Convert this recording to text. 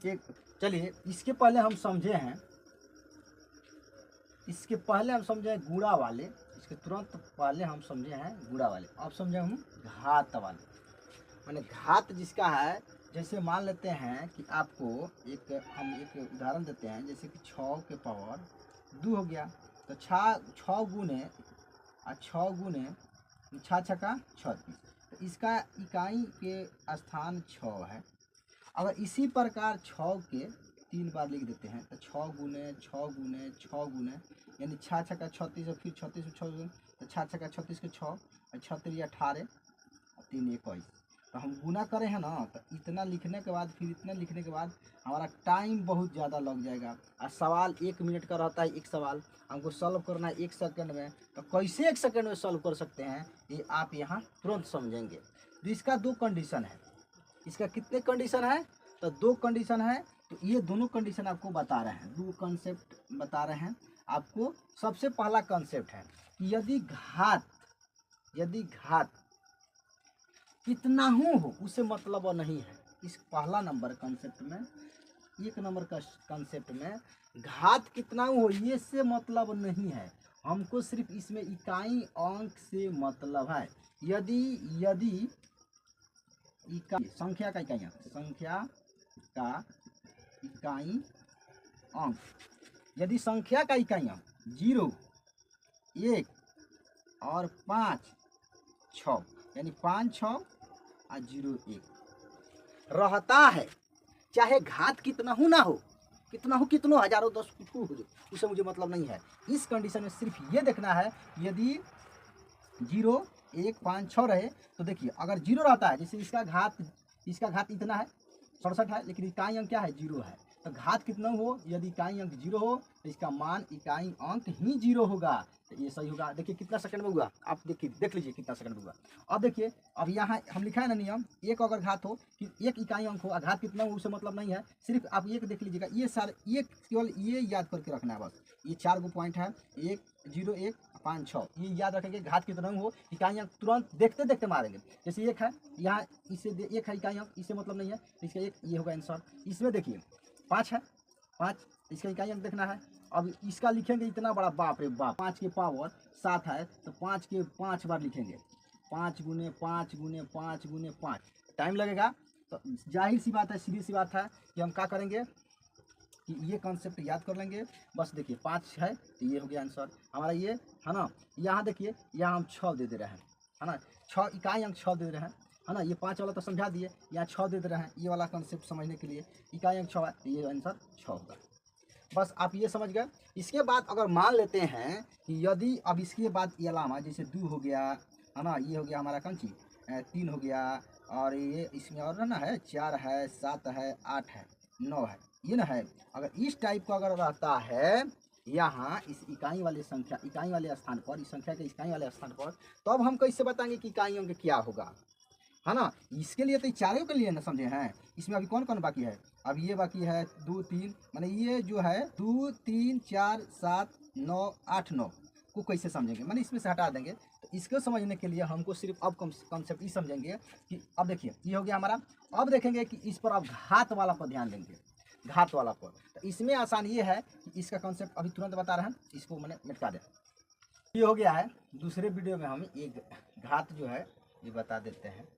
Check. चलिए इसके पहले हम समझे हैं, इसके पहले हम समझे हैं गुणा वाले, इसके तुरंत पहले हम समझे हैं गुणा वाले। अब समझे हम घात वाले। माने घात जिसका है, जैसे मान लेते हैं कि आपको हम एक उदाहरण देते हैं, जैसे कि 6 के पावर 2 हो गया, तो 6 गुने 6 छक्का 36, तो इसका इकाई के स्थान 6 है। अगर इसी प्रकार 6 के 3 बार लिख देते हैं, तो 6 गुने 6 गुने 6 गुने यानी 6 छक्का 36 और फिर 36 में 6 गुने, तो 6 छक्का 36 के 6 और 36 18 और 3 21। तो हम गुना करें हैं ना, तो इतना लिखने के बाद फिर इतना लिखने के बाद हमारा टाइम बहुत ज़्यादा लग जाएगा। और सवाल 1 मिनट का रहता है, एक सवाल हमको सॉल्व करना है 1 सेकंड में। तो कैसे 1 सेकंड में सॉल्व कर सकते हैं, ये आप यहाँ तुरंत समझेंगे। तो इसका 2 कंडीशन है। इसका कितने कंडीशन है, तो 2 कंडीशन है। तो ये दोनों कंडीशन आपको बता रहे हैं, 2 कंसेप्ट बता रहे हैं आपको। सबसे पहला कंसेप्ट है कि यदि घात कितना हो उसे मतलब नहीं है। इस पहला नंबर कंसेप्ट में, 1 नंबर का कंसेप्ट में घात कितना हो ये से मतलब नहीं है, हमको सिर्फ इसमें इकाई अंक से मतलब है। यदि संख्या का इकाई अंक, यदि संख्या का इकाई अंक 0, 1 और 5, 6 यानी 5, 6 और 0, 1 रहता है, चाहे घात कितना हो ना हो, कितनों हजारों 10 कुछ हो जाए, उससे मुझे मतलब नहीं है। इस कंडीशन में सिर्फ ये देखना है, यदि 0, 1, 5, 6 रहे, तो देखिए अगर 0 रहता है, जैसे इसका घात इतना है 67 है, लेकिन इकाई अंक क्या है 0 है, तो घात कितना हो, यदि इकाई अंक 0 हो तो इसका मान इकाई अंक ही 0 होगा। तो ये सही होगा। देखिए कितना सेकंड में हुआ, आप देख लीजिए कितना सेकंड में हुआ। अब देखिए, अब यहाँ हम लिखा है ना नियम, एक अगर घात हो कि 1 इकाई अंक हो, घात कितना हो उसे मतलब नहीं है, सिर्फ आप एक देख लीजिएगा। ये केवल ये याद करके रखना है बस। ये 4 गो पॉइंट है, 1, 0, 1, 5, 6, ये याद रखेंगे। घात कितना हो, इकाई अंक तुरंत देखते देखते मारेंगे। जैसे 1 है, यहाँ इसे 1 है इकाई अंक, इससे मतलब नहीं है, तो इसका 1 ये होगा आंसर। इसमें देखिए 5 है, 5 इसका इकाई अंक देखना है। अब इसका लिखेंगे इतना बड़ा, बाप रे बाप, 5 के पावर 7 है, तो 5 के 5 बार लिखेंगे, 5 गुने 5 गुने 5 गुने 5, टाइम लगेगा। तो जाहिर सी बात है, सीधी सी बात है कि हम क्या करेंगे कि ये कॉन्सेप्ट याद कर लेंगे। बस देखिए 5 है, तो ये हो गया आंसर हमारा, ये है ना। यहाँ देखिए, यहाँ हम 6 दे रहे हैं, है ना, 6 इकाई अंक 6 दे रहे हैं, है ना। ये 5 वाला तो समझा दिए, यहाँ 6 दे रहे हैं, ये वाला कॉन्सेप्ट समझने के लिए। इकाई अंक 6 है, तो ये आंसर 6 होगा। बस आप ये समझ गए। इसके बाद अगर मान लेते हैं कि यदि अब इसके बाद ये अलावा जैसे 2 हो गया, है ना, ये हो गया हमारा कंची 3 हो गया, और ये इसमें और ना है 4 है, 7 है, 8 है, 9 है, ये ना है। अगर इस टाइप का अगर रहता है यहाँ इस इकाई वाले स्थान पर, इस संख्या के इकाई वाले स्थान पर, तो अब हम कैसे बताएंगे कि इकाई अंक क्या होगा, है ना। इसके लिए तो चारों के लिए ना समझे हैं। इसमें अभी कौन कौन बाकी है, अब ये बाकी है 2, 3, माने ये जो है 2, 3, 4, 7, 9, 8, 9 को कैसे समझेंगे, माने इसमें से हटा देंगे। तो इसको समझने के लिए हमको सिर्फ अब कॉन्सेप्ट ये समझेंगे कि अब देखिए ये हो गया हमारा। अब देखेंगे कि इस पर अब घात वाला पर ध्यान देंगे, घात वाला पर। तो इसमें आसान ये है कि इसका कॉन्सेप्ट अभी तुरंत बता रहे हैं, इसको मैंने निपटा दें। ये हो गया है। दूसरे वीडियो में हम एक घात जो है ये बता देते हैं।